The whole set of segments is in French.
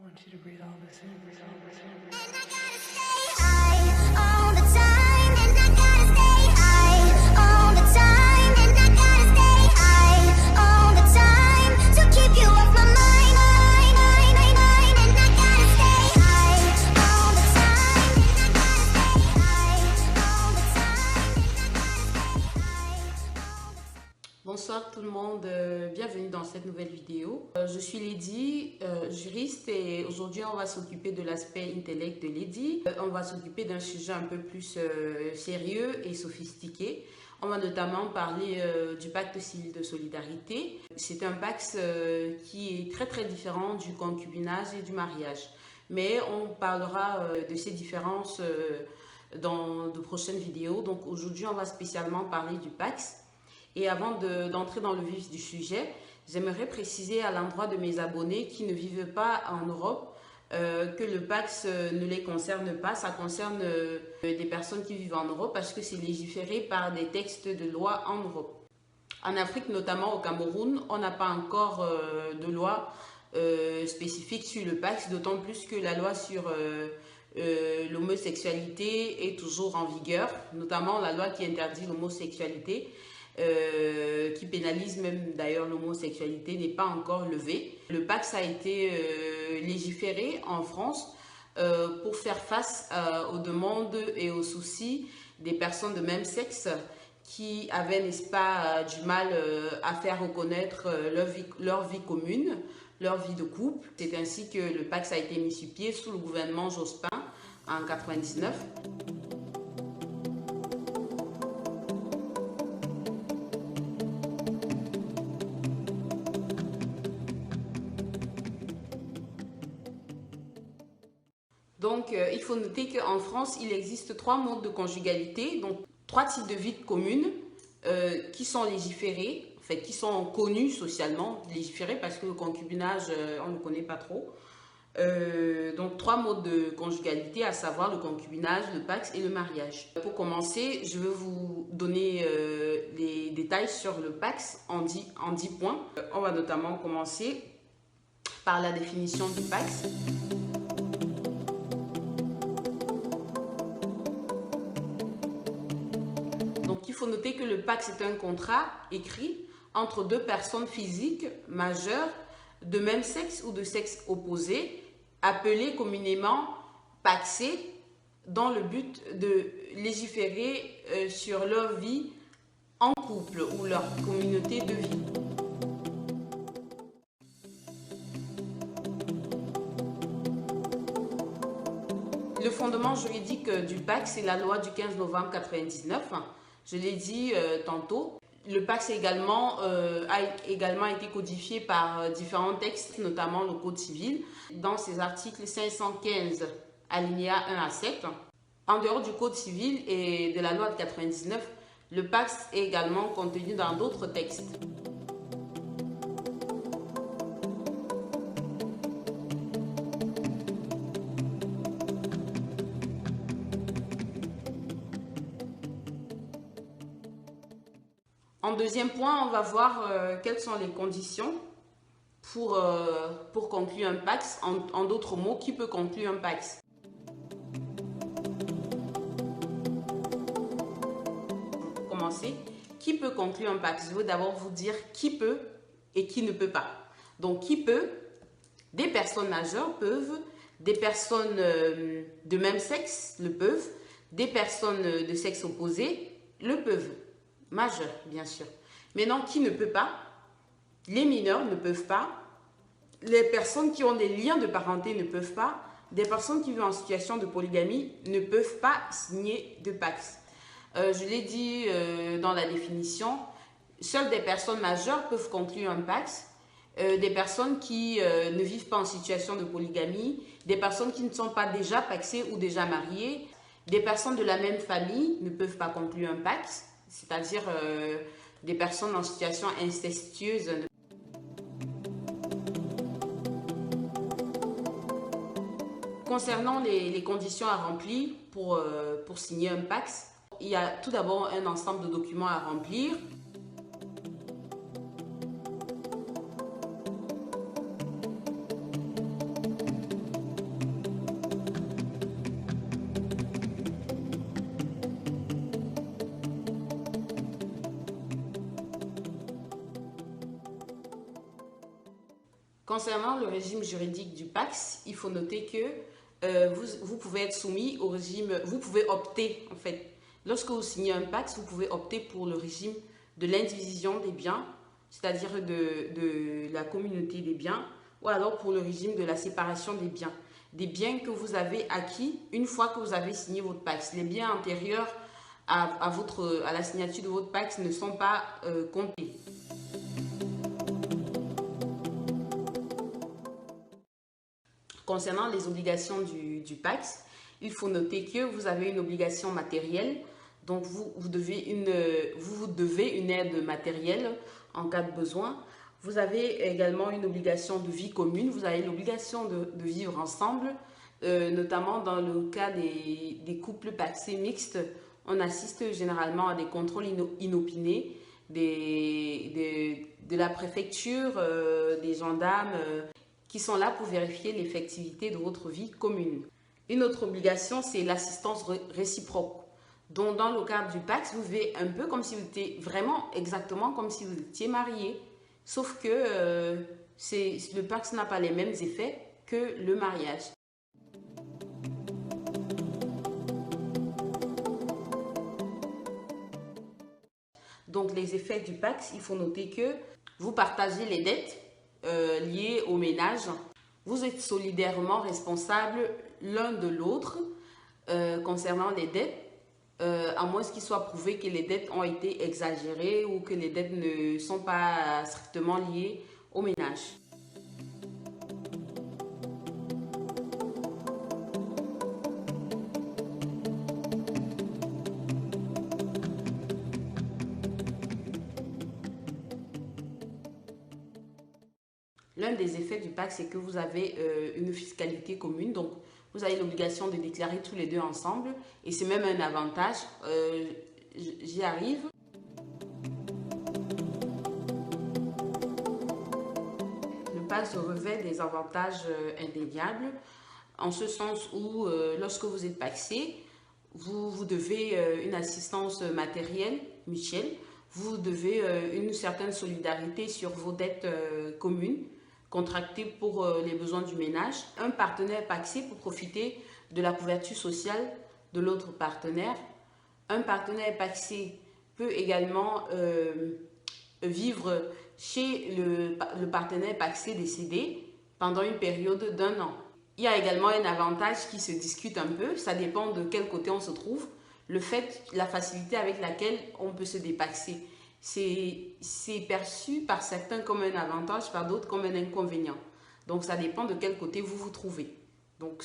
want you to breathe all this in, breathe all this in. And I gotta stay high all the time. And I gotta stay high all the time. And I gotta stay high all the time to keep you off my mind. And I gotta stay high all the time. And I gotta stay high all the time. And I gotta stay high all the time. Bonsoir tout le monde, bienvenue dans cette nouvelle vidéo. Je suis Lady, juriste, et aujourd'hui on va s'occuper de l'aspect intellect de Lady. On va s'occuper d'un sujet un peu plus sérieux et sophistiqué. On va notamment parler du pacte civil de solidarité. C'est un pacte qui est très différent du concubinage et du mariage. Mais on parlera de ces différences dans de prochaines vidéos. Donc aujourd'hui on va spécialement parler du pacte. Et avant d'entrer dans le vif du sujet, j'aimerais préciser à l'endroit de mes abonnés qui ne vivent pas en Europe que le Pacs ne les concerne pas. Ça concerne des personnes qui vivent en Europe parce que c'est légiféré par des textes de loi en Europe. En Afrique, notamment au Cameroun, on n'a pas encore de loi spécifique sur le Pacs, d'autant plus que la loi sur l'homosexualité est toujours en vigueur, notamment la loi qui interdit l'homosexualité. Qui pénalise même d'ailleurs l'homosexualité n'est pas encore levée. Le Pacs a été légiféré en France pour faire face aux demandes et aux soucis des personnes de même sexe qui avaient, n'est-ce pas, du mal à faire reconnaître leur vie commune, leur vie de couple. C'est ainsi que le Pacs a été mis sur pied sous le gouvernement Jospin en 1999. Donc, il faut noter qu'en France, il existe 3 modes de conjugalité, donc 3 types de vie commune qui sont légiférés, en fait, qui sont connus socialement, légiférés parce que le concubinage, on ne le connaît pas trop. Donc, 3 modes de conjugalité, à savoir le concubinage, le Pacs et le mariage. Pour commencer, je vais vous donner les détails sur le Pacs en 10 points. On va notamment commencer par la définition du Pacs. Il faut noter que le Pacs est un contrat écrit entre 2 personnes physiques majeures de même sexe ou de sexe opposé, appelées communément pacsées, dans le but de légiférer sur leur vie en couple ou leur communauté de vie. Le fondement juridique du Pacs, c'est la loi du 15 novembre 1999. Je l'ai dit tantôt. Le Pacs a également été codifié par différents textes, notamment le Code civil, dans ses articles 515, alinéa 1 à 7. En dehors du Code civil et de la loi de 1999, le Pacs est également contenu dans d'autres textes. En deuxième point, on va voir quelles sont les conditions pour conclure un Pacs. En d'autres mots, qui peut conclure un Pacs? Pour commencer, qui peut conclure un Pacs? Je veux d'abord vous dire qui peut et qui ne peut pas. Donc, qui peut? Des personnes majeures peuvent, des personnes de même sexe le peuvent, des personnes de sexe opposé le peuvent. Majeur, bien sûr. Maintenant, qui ne peut pas? Les mineurs ne peuvent pas. Les personnes qui ont des liens de parenté ne peuvent pas. Des personnes qui vivent en situation de polygamie ne peuvent pas signer de Pacs. Je l'ai dit dans la définition, seules des personnes majeures peuvent conclure un Pacs. Des personnes qui ne vivent pas en situation de polygamie, des personnes qui ne sont pas déjà pacsées ou déjà mariées, des personnes de la même famille ne peuvent pas conclure un Pacs. C'est-à-dire des personnes en situation incestueuse. Concernant les conditions à remplir pour signer un Pacs, il y a tout d'abord un ensemble de documents à remplir. Concernant le régime juridique du PACS, il faut noter que vous pouvez être soumis au régime, vous pouvez opter en fait. Lorsque vous signez un PACS, vous pouvez opter pour le régime de l'indivision des biens, c'est-à-dire de la communauté des biens, ou alors pour le régime de la séparation des biens que vous avez acquis une fois que vous avez signé votre PACS. Les biens antérieurs à la signature de votre PACS ne sont pas comptés. Concernant les obligations du PACS, il faut noter que vous avez une obligation matérielle, donc vous devez une aide matérielle en cas de besoin. Vous avez également une obligation de vie commune, vous avez l'obligation de vivre ensemble, notamment dans le cas des couples pacsés mixtes. On assiste généralement à des contrôles inopinés de la préfecture, des gendarmes, qui sont là pour vérifier l'effectivité de votre vie commune. Une autre obligation, c'est l'assistance réciproque. Donc, dans le cadre du PACS, vous vivez un peu comme si vous étiez vraiment exactement comme si vous étiez marié. Sauf que le PACS n'a pas les mêmes effets que le mariage. Donc, les effets du PACS, il faut noter que vous partagez les dettes liées au ménage. Vous êtes solidairement responsables l'un de l'autre concernant les dettes, à moins qu'il soit prouvé que les dettes ont été exagérées ou que les dettes ne sont pas strictement liées au ménage. L'un des effets du PACS, c'est que vous avez une fiscalité commune, donc vous avez l'obligation de déclarer tous les deux ensemble et c'est même un avantage. J'y arrive. Le PACS revêt des avantages indéniables en ce sens où lorsque vous êtes pacsé, vous devez une assistance matérielle mutuelle, vous devez une certaine solidarité sur vos dettes communes contractées pour les besoins du ménage. Un partenaire pacsé peut profiter de la couverture sociale de l'autre partenaire. Un partenaire pacsé peut également vivre chez le partenaire pacsé décédé pendant une période d'1 an. Il y a également un avantage qui se discute un peu, ça dépend de quel côté on se trouve. La facilité avec laquelle on peut se dépaxer. C'est perçu par certains comme un avantage, par d'autres comme un inconvénient. Donc, ça dépend de quel côté vous vous trouvez. Donc,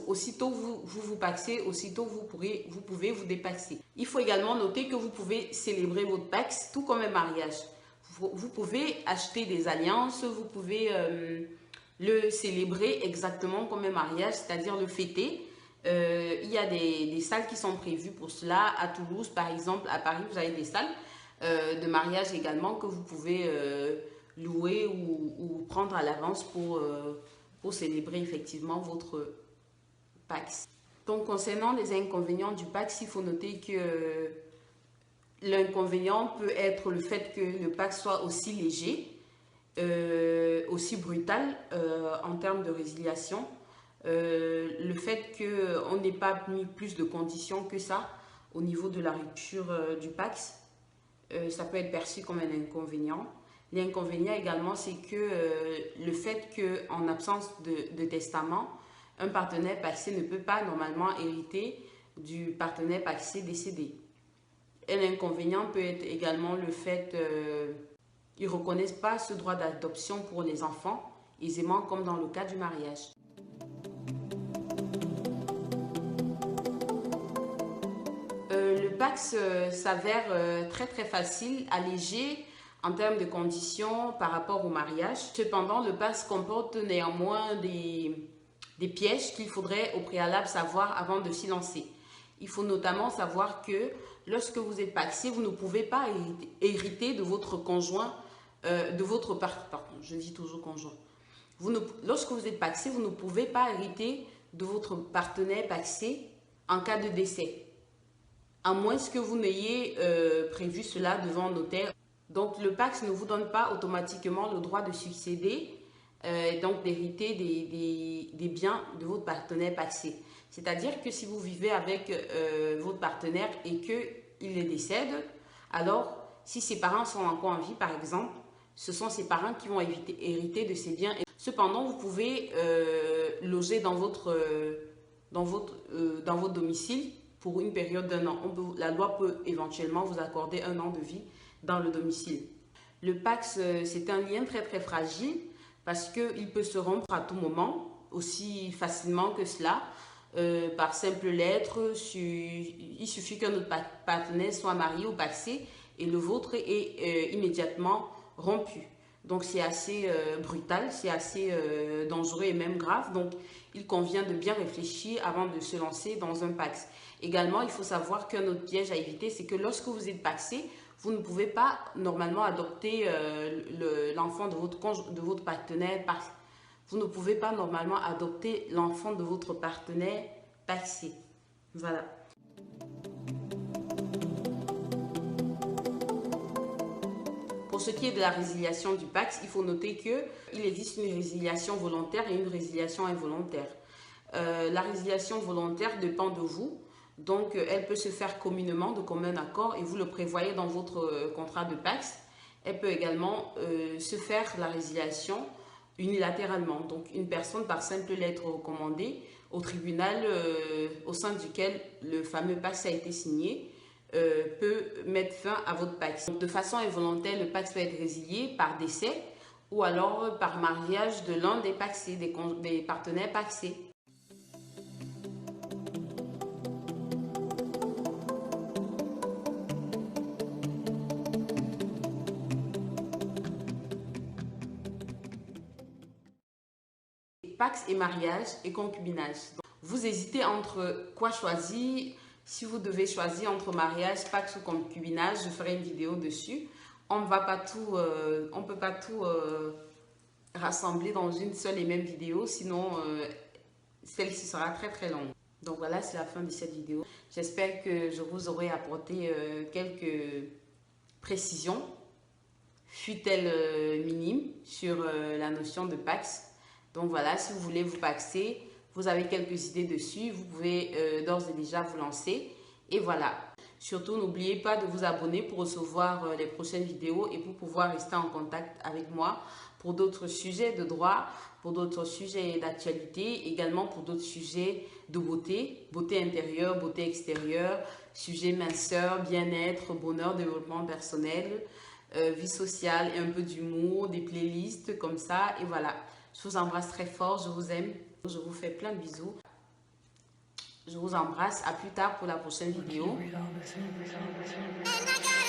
aussitôt vous pacsez, aussitôt vous pouvez vous dépaxer. Il faut également noter que vous pouvez célébrer votre PACS tout comme un mariage. Vous pouvez acheter des alliances, vous pouvez le célébrer exactement comme un mariage, c'est-à-dire le fêter. Il y a des salles qui sont prévues pour cela. À Toulouse, par exemple, à Paris, vous avez des salles de mariage également que vous pouvez louer ou prendre à l'avance pour célébrer effectivement votre PACS. Donc, concernant les inconvénients du PACS, il faut noter que l'inconvénient peut être le fait que le PACS soit aussi léger, aussi brutal en termes de résiliation. Le fait qu'on n'ait pas mis plus de conditions que ça au niveau de la rupture du PACS, ça peut être perçu comme un inconvénient. L'inconvénient également, c'est que le fait qu'en absence de testament, un partenaire pacsé ne peut pas normalement hériter du partenaire pacsé décédé. Et l'inconvénient peut être également le fait qu'ils ne reconnaissent pas ce droit d'adoption pour les enfants aisément comme dans le cas du mariage. Le PACS s'avère très facile, allégé en termes de conditions par rapport au mariage. Cependant, le PACS comporte néanmoins des pièges qu'il faudrait au préalable savoir avant de s'y lancer. Il faut notamment savoir que lorsque vous êtes pacsé, vous ne pouvez pas hériter de votre conjoint, je dis toujours conjoint. Lorsque vous êtes pacsé, vous ne pouvez pas hériter de votre partenaire pacsé en cas de décès, à moins que vous n'ayez prévu cela devant notaire. Donc, le PACS ne vous donne pas automatiquement le droit de succéder donc d'hériter des biens de votre partenaire pacsé. C'est-à-dire que si vous vivez avec votre partenaire et qu'il décède, alors si ses parents sont encore en vie, par exemple, ce sont ses parents qui vont hériter de ses biens. Cependant, vous pouvez loger dans votre domicile pour une période d'1 an. La loi peut éventuellement vous accorder 1 an de vie dans le domicile. Le Pacs, c'est un lien très très fragile parce qu'il peut se rompre à tout moment, aussi facilement que cela, par simple lettre. Il suffit qu'un autre partenaire soit marié ou pacsé et le vôtre est immédiatement rompu. Donc c'est assez brutal, c'est assez dangereux et même grave. Donc il convient de bien réfléchir avant de se lancer dans un Pacs. Également, il faut savoir qu'un autre piège à éviter, c'est que lorsque vous êtes pacsé, vous ne pouvez pas normalement adopter l'enfant de votre partenaire. Vous ne pouvez pas normalement adopter l'enfant de votre partenaire pacsé. Voilà. Pour ce qui est de la résiliation du Pacs, il faut noter qu'il existe une résiliation volontaire et une résiliation involontaire. La résiliation volontaire dépend de vous. Donc, elle peut se faire communément, de commun accord, et vous le prévoyez dans votre contrat de Pacs. Elle peut également se faire, la résiliation, unilatéralement. Donc, une personne, par simple lettre recommandée au tribunal au sein duquel le fameux Pacs a été signé, peut mettre fin à votre Pacs. Donc, de façon involontaire, le Pacs peut être résilié par décès ou alors par mariage de l'un des pacsés, des partenaires pacsés. Pacs et mariage et concubinage. Donc, vous hésitez entre quoi choisir. Si vous devez choisir entre mariage, Pacs ou concubinage, je ferai une vidéo dessus. On ne peut pas tout rassembler dans une seule et même vidéo, sinon celle-ci sera très très longue. Donc voilà, c'est la fin de cette vidéo. J'espère que je vous aurai apporté quelques précisions, fût-elles minimes, sur la notion de Pacs. Donc voilà, si vous voulez vous paxer, vous avez quelques idées dessus, vous pouvez d'ores et déjà vous lancer. Et voilà. Surtout, n'oubliez pas de vous abonner pour recevoir les prochaines vidéos et pour pouvoir rester en contact avec moi pour d'autres sujets de droit, pour d'autres sujets d'actualité, également pour d'autres sujets de beauté, beauté intérieure, beauté extérieure, sujets minceur, bien-être, bonheur, développement personnel, vie sociale et un peu d'humour, des playlists comme ça. Et voilà. Je vous embrasse très fort, je vous aime, je vous fais plein de bisous. Je vous embrasse, à plus tard pour la prochaine vidéo. And I got